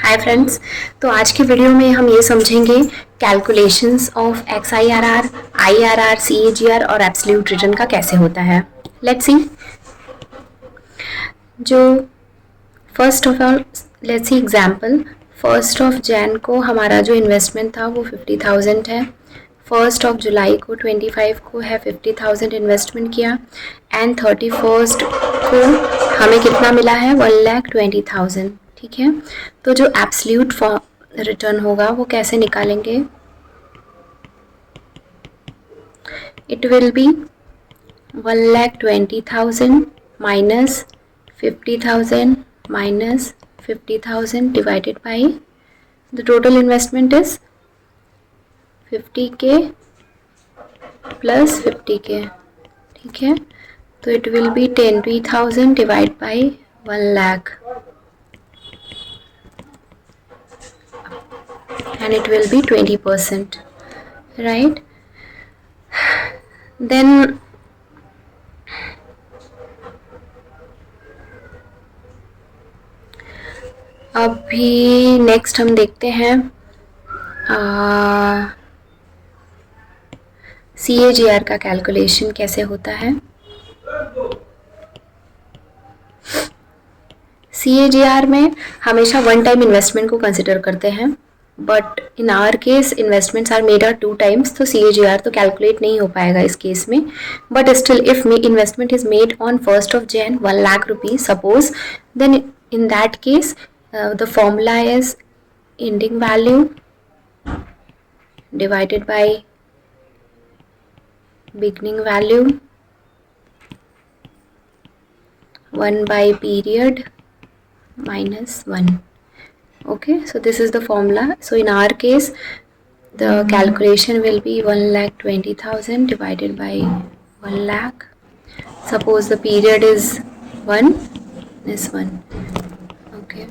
Hi friends. तो आज की वीडियो में हम ये समझेंगे calculations of XIRR, IRR, CAGR और एब्सोल्यूट रिटर्न का कैसे होता है। Let's see. जो first of all let's see example. 1 Jain को हमारा जो इन्वेस्टमेंट था वो 50,000 है। 1 जुलाई को 25 को है 50,000 इन्वेस्टमेंट किया एंड 31 को हमें कितना मिला है 1,20,000। ठीक है, तो जो एब्सोल्यूट रिटर्न होगा वो कैसे निकालेंगे। It will be 1,20,000 minus 50,000 minus 50,000 divided by the total investment is 50K plus 50K। ठीक है, तो it will be 20,000 divide by 1 lakh and it will be 20%, right? Then अभी नेक्स्ट हम देखते हैं CAGR का कैलकुलेशन कैसे होता है। CAGR में हमेशा वन टाइम इन्वेस्टमेंट को कंसिडर करते हैं, but in our case investments are made 2 times, तो CAGR तो कैलकुलेट नहीं हो पाएगा इस केस में। But still if investment is made on 1 Jan 1 lakh rupees suppose, then in that case the formula is ending value divided by beginning value 1 by period minus 1. Okay, so this is the formula. So in our case the calculation will be 1,20,000 divided by 1 lakh. Suppose the period is 1, this one. Okay,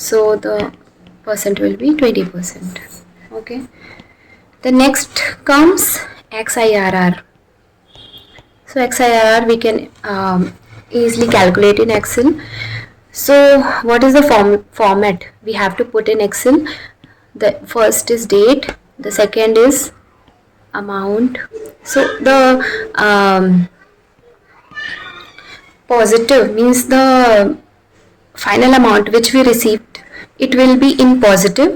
so the percent will be 20%. Okay, the next comes XIRR. So XIRR we can easily calculate in Excel. So what is the format we have to put in Excel? The first is date, the second is amount. So the positive means the final amount which we received, it will be in positive,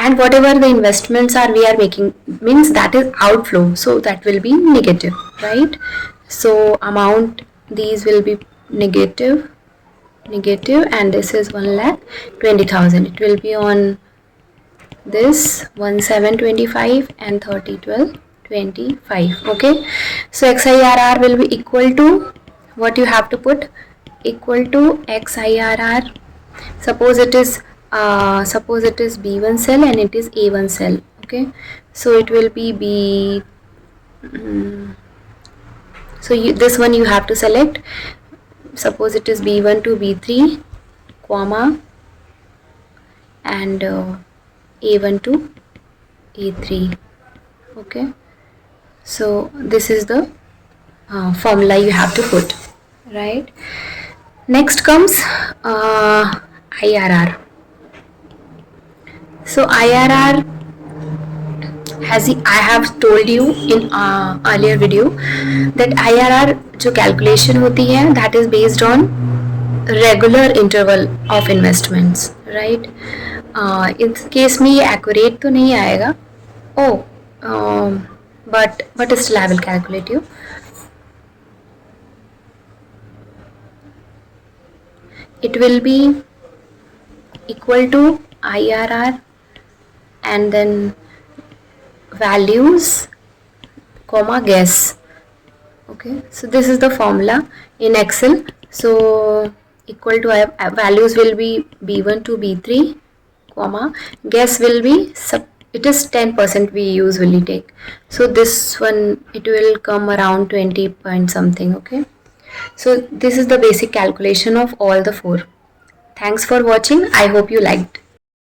and whatever the investments are we are making means that is outflow, so that will be negative, right? So amount, these will be negative, and this is 1,20,000. It will be on this 1,725 and 30,12,25. Okay, so XIRR will be equal to what you have to put, equal to XIRR. Suppose it is B1 cell and it is A1 cell. Okay, so it will be B. So this one you have to select. Suppose it is B1 to B3, comma, and A1 to A3. Okay, so this is the formula you have to put, right? Next comes IRR. So IRR, as I have told you in earlier video, that IRR जो calculation होती है that is based on regular interval of investments, right? इस केस में ये accurate तो नहीं आएगा, but still I will calculate you. It will be equal to IRR and then values, comma, guess. Okay, so this is the formula in Excel. So equal to values will be B1 to B3, comma, guess will be it is 10% we usually take. So this one it will come around 20 point something. Okay, so this is the basic calculation of all the 4. Thanks for watching. I hope you liked.